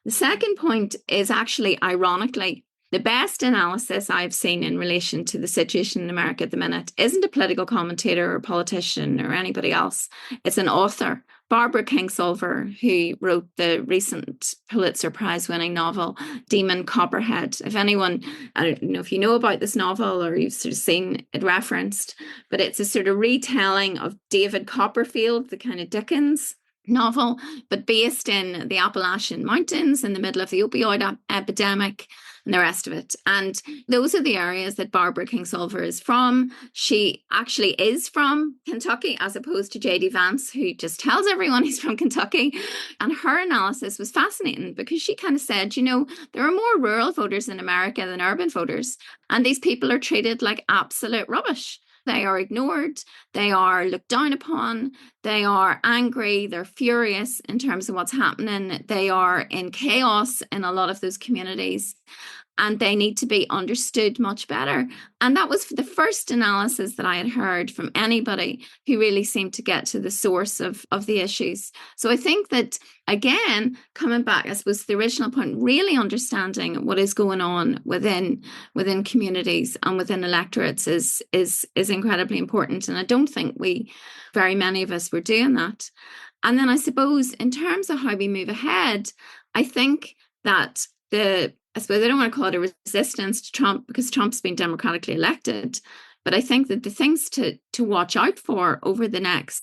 The second point is actually, ironically, the best analysis I've seen in relation to the situation in America at the minute isn't a political commentator or politician or anybody else. It's an author, Barbara Kingsolver, who wrote the recent Pulitzer Prize-winning novel, Demon Copperhead. If anyone, I don't know if you know about this novel or you've sort of seen it referenced, but it's a sort of retelling of David Copperfield, the kind of Dickens novel, but based in the Appalachian Mountains in the middle of the opioid epidemic and the rest of it. And those are the areas that Barbara Kingsolver is from. She actually is from Kentucky, as opposed to J.D. Vance, who just tells everyone he's from Kentucky. And her analysis was fascinating, because she kind of said, there are more rural voters in America than urban voters, and these people are treated like absolute rubbish. They are ignored, they are looked down upon, They are angry, they're furious in terms of what's happening. They are in chaos in a lot of those communities, and they need to be understood much better. And that was the first analysis that I had heard from anybody who really seemed to get to the source of the issues. So I think that, again, coming back, I suppose, to the original point, really understanding what is going on within communities and within electorates is incredibly important. And I don't think very many of us were doing that. And then I suppose in terms of how we move ahead, I think that I suppose I don't want to call it a resistance to Trump because Trump's been democratically elected, but I think that the things to watch out for over the next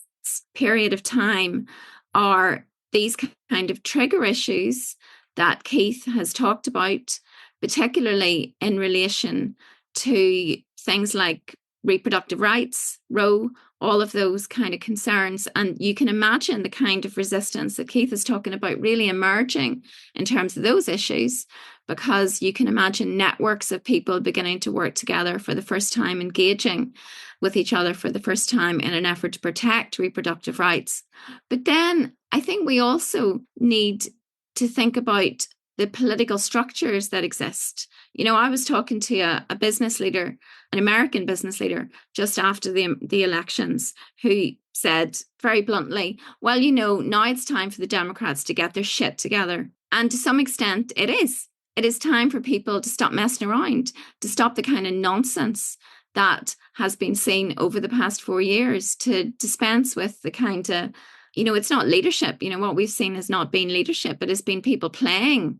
period of time are these kind of trigger issues that Keith has talked about, particularly in relation to things like reproductive rights, Roe, all of those kind of concerns. And you can imagine the kind of resistance that Keith is talking about really emerging in terms of those issues, because you can imagine networks of people beginning to work together for the first time, engaging with each other for the first time in an effort to protect reproductive rights. But then I think we also need to think about the political structures that exist. You know, I was talking to a business leader, an American business leader, just after the elections, who said very bluntly, well, you know, now it's time for the Democrats to get their shit together. And to some extent, it is. It is time for people to stop messing around, to stop the kind of nonsense that has been seen over the past 4 years, to dispense with the kind of, you know, it's not leadership. You know, what we've seen has not been leadership. It has been people playing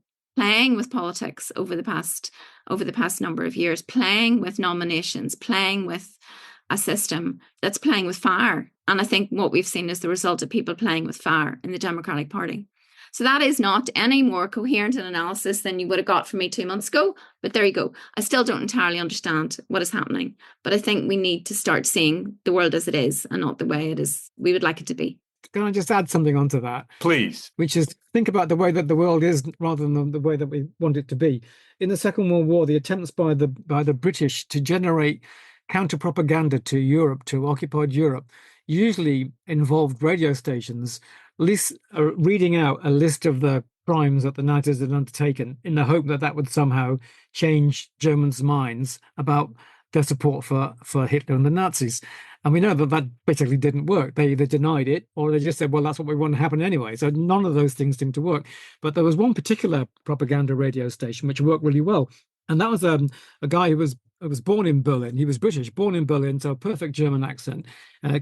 with politics over the past number of years, playing with nominations, playing with a system that's playing with fire. And I think what we've seen is the result of people playing with fire in the Democratic Party. So that is not any more coherent an analysis than you would have got from me 2 months ago. But there you go. I still don't entirely understand what is happening. But I think we need to start seeing the world as it is and not the way it is we would like it to be. Can I just add something onto that? Please. Which is think about the way that the world is rather than the way that we want it to be. In the Second World War, the attempts by the British to generate counter-propaganda to Europe, to occupied Europe, usually involved radio stations reading out a list of the crimes that the Nazis had undertaken in the hope that that would somehow change Germans' minds about their support for Hitler and the Nazis. And we know that that basically didn't work. They either denied it or they just said, well, that's what we want to happen anyway. So none of those things seemed to work. But there was one particular propaganda radio station which worked really well. And that was a guy who was born in Berlin. He was British, born in Berlin, so a perfect German accent.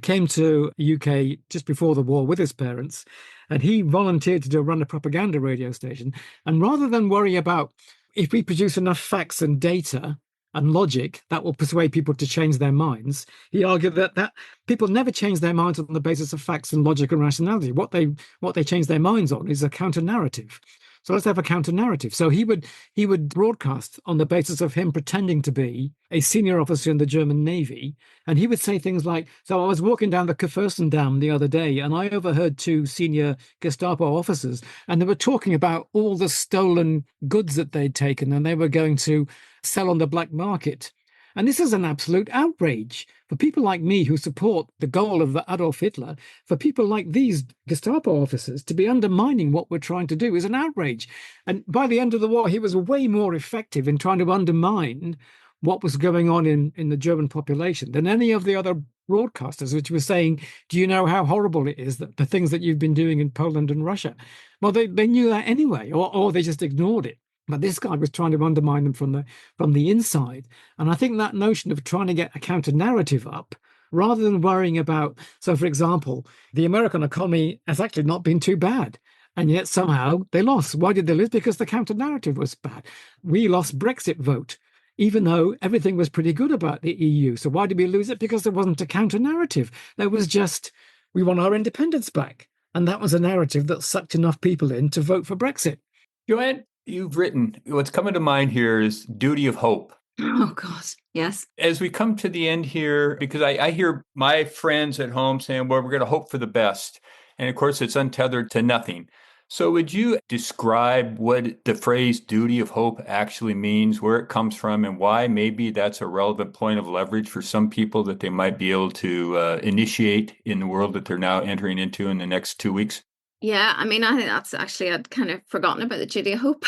Came to UK just before the war with his parents. And he volunteered to run a propaganda radio station. And rather than worry about if we produce enough facts and data and logic that will persuade people to change their minds, he argued that people never change their minds on the basis of facts and logic and rationality. What they change their minds on is a counter narrative. So let's have a counter narrative. So he would broadcast on the basis of him pretending to be a senior officer in the German Navy, and he would say things like, "So I was walking down the Kurfürstendamm the other day, and I overheard 2 senior Gestapo officers, and they were talking about all the stolen goods that they'd taken, and they were going to sell on the black market." And this is an absolute outrage for people like me who support the goal of Adolf Hitler. For people like these Gestapo officers to be undermining what we're trying to do is an outrage. And by the end of the war, he was way more effective in trying to undermine what was going on in the German population than any of the other broadcasters, which were saying, do you know how horrible it is, that the things that you've been doing in Poland and Russia? Well, they knew that anyway, or they just ignored it. But this guy was trying to undermine them from the inside. And I think that notion of trying to get a counter narrative up, rather than worrying about, so for example, the American economy has actually not been too bad. And yet somehow they lost. Why did they lose? Because the counter narrative was bad. We lost Brexit vote, even though everything was pretty good about the EU. So why did we lose it? Because there wasn't a counter narrative. There was just, we want our independence back. And that was a narrative that sucked enough people in to vote for Brexit. Joanne, you've written, what's coming to mind here is duty of hope. Oh, God, yes. As we come to the end here, because I hear my friends at home saying, well, we're going to hope for the best. And of course, it's untethered to nothing. So would you describe what the phrase duty of hope actually means, where it comes from, and why maybe that's a relevant point of leverage for some people that they might be able to initiate in the world that they're now entering into in the next 2 weeks? Yeah, I mean, I think that's actually, I'd kind of forgotten about the duty of hope,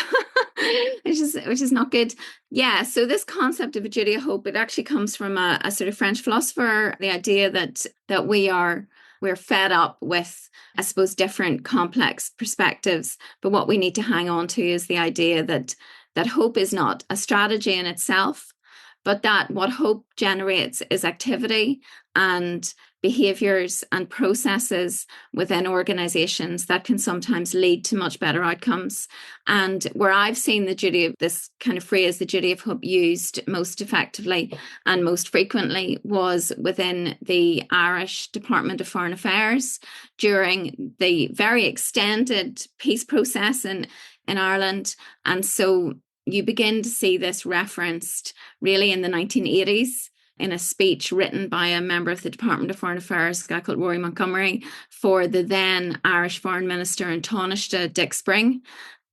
which is not good. Yeah, so this concept of a duty of hope, it actually comes from a sort of French philosopher, the idea that we're fed up with, I suppose, different complex perspectives, but what we need to hang on to is the idea that hope is not a strategy in itself, but that what hope generates is activity and behaviors and processes within organizations that can sometimes lead to much better outcomes. And where I've seen the duty of this kind of phrase, the duty of hope, used most effectively and most frequently was within the Irish Department of Foreign Affairs during the very extended peace process in Ireland. And so you begin to see this referenced really in the 1980s in a speech written by a member of the Department of Foreign Affairs, a guy called Rory Montgomery, for the then Irish Foreign Minister in Taoiseach, Dick Spring.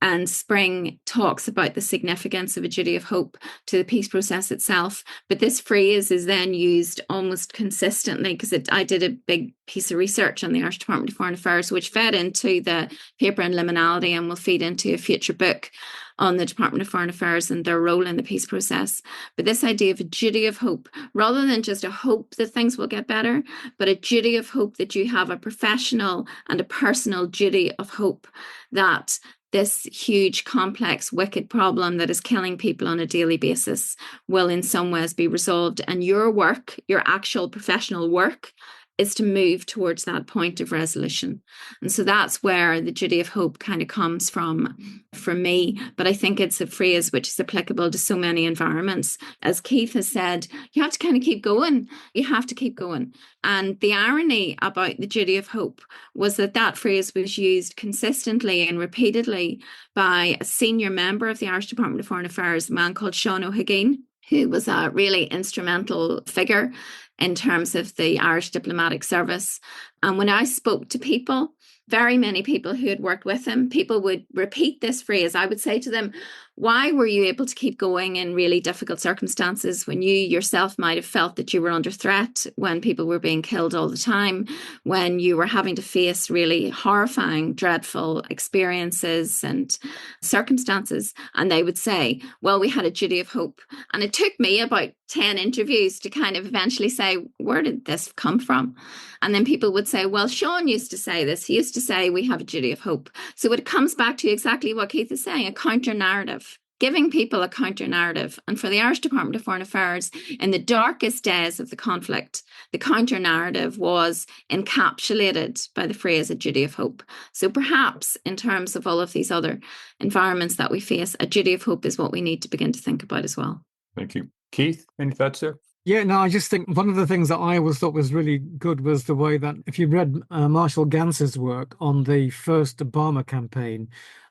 And Spring talks about the significance of a duty of hope to the peace process itself. But this phrase is then used almost consistently because I did a big piece of research on the Irish Department of Foreign Affairs, which fed into the paper in Liminality and will feed into a future book on the Department of Foreign Affairs and their role in the peace process. But this idea of a duty of hope, rather than just a hope that things will get better, but a duty of hope that you have a professional and a personal duty of hope that this huge, complex, wicked problem that is killing people on a daily basis will in some ways be resolved. And your work, your actual professional work, is to move towards that point of resolution. And so that's where the duty of hope kind of comes from for me. But I think it's a phrase which is applicable to so many environments. As Keith has said, you have to kind of keep going. You have to keep going. And the irony about the duty of hope was that phrase was used consistently and repeatedly by a senior member of the Irish Department of Foreign Affairs, a man called Sean O'Hagan, who was a really instrumental figure in terms of the Irish diplomatic service. And when I spoke to people, very many people who had worked with him, people would repeat this phrase. I would say to them, why were you able to keep going in really difficult circumstances when you yourself might have felt that you were under threat, when people were being killed all the time, when you were having to face really horrifying, dreadful experiences and circumstances? And they would say, well, we had a duty of hope. And it took me about 10 interviews to kind of eventually say, where did this come from? And then people would say, well, Sean used to say this. He used to say we have a duty of hope. So it comes back to exactly what Keith is saying, a counter narrative, giving people a counter narrative. And for the Irish Department of Foreign Affairs, in the darkest days of the conflict, the counter narrative was encapsulated by the phrase a duty of hope. So perhaps in terms of all of these other environments that we face, a duty of hope is what we need to begin to think about as well. Thank you. Keith, any thoughts there? Yeah, no, I just think one of the things that I always thought was really good was the way that if you read Marshall Gantz's work on the first Obama campaign,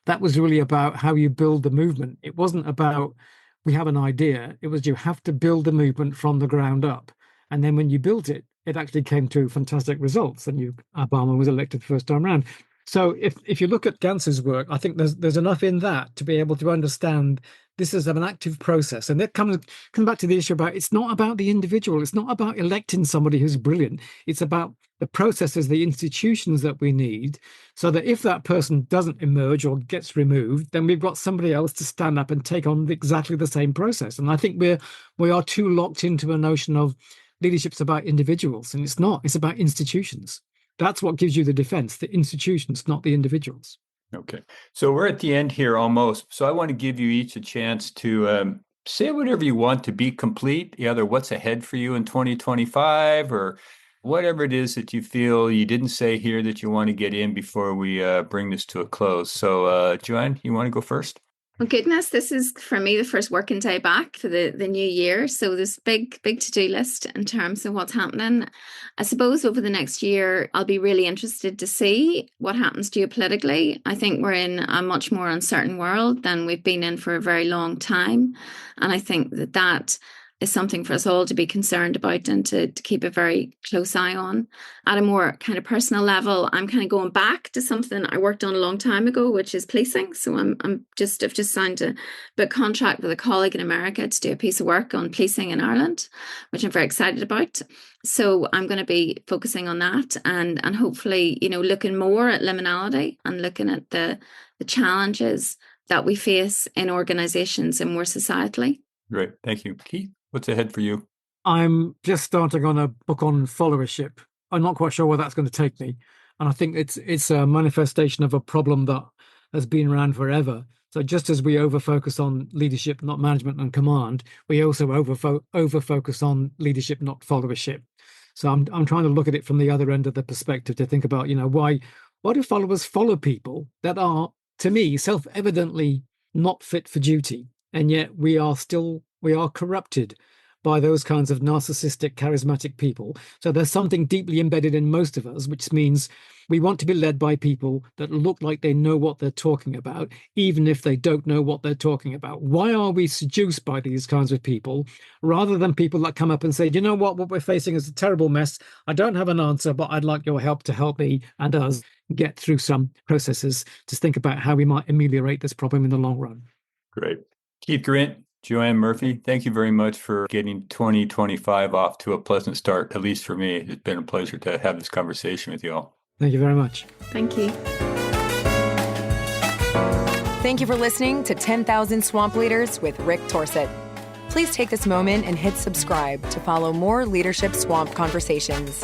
that was really about how you build the movement. It wasn't about we have an idea. It was you have to build the movement from the ground up. And then when you built it, it actually came to fantastic results. And Obama was elected the first time around. So if you look at Gantz's work, I think there's enough in that to be able to understand this is an active process. And that comes back to the issue about it's not about the individual. It's not about electing somebody who's brilliant. It's about the processes, the institutions that we need, so that if that person doesn't emerge or gets removed, then we've got somebody else to stand up and take on exactly the same process. And I think we are too locked into a notion of leadership's about individuals, and it's not. It's about institutions. That's what gives you the defense, the institutions, not the individuals. Okay. So we're at the end here almost. So I want to give you each a chance to say whatever you want to be complete, either what's ahead for you in 2025 or whatever it is that you feel you didn't say here that you want to get in before we bring this to a close. So Joanne, you want to go first? Well, goodness, this is for me the first working day back for the new year. So there's big to-do list in terms of what's happening. I suppose over the next year, I'll be really interested to see what happens geopolitically. I think we're in a much more uncertain world than we've been in for a very long time. And I think that is something for us all to be concerned about and to keep a very close eye on. At a more kind of personal level, I'm kind of going back to something I worked on a long time ago, which is policing. So I've just signed a book contract with a colleague in America to do a piece of work on policing in Ireland, which I'm very excited about. So I'm going to be focusing on that and hopefully, looking more at liminality and looking at the challenges that we face in organizations and more societally. Great. Thank you. Keith, what's ahead for you? I'm just starting on a book on followership. I'm not quite sure where that's going to take me. And I think it's a manifestation of a problem that has been around forever. So just as we over-focus on leadership, not management and command, we also over-focus on leadership, not followership. So I'm trying to look at it from the other end of the perspective to think about, why do followers follow people that are, to me, self-evidently not fit for duty? And yet we are corrupted by those kinds of narcissistic, charismatic people. So there's something deeply embedded in most of us, which means we want to be led by people that look like they know what they're talking about, even if they don't know what they're talking about. Why are we seduced by these kinds of people rather than people that come up and say, what we're facing is a terrible mess. I don't have an answer, but I'd like your help to help me and us get through some processes to think about how we might ameliorate this problem in the long run. Great. Keith.grint, Joanne Murphy, thank you very much for getting 2025 off to a pleasant start, at least for me. It's been a pleasure to have this conversation with you all. Thank you very much. Thank you. Thank you for listening to 10,000 Swamp Leaders with Rick Torsett. Please take this moment and hit subscribe to follow more Leadership Swamp conversations.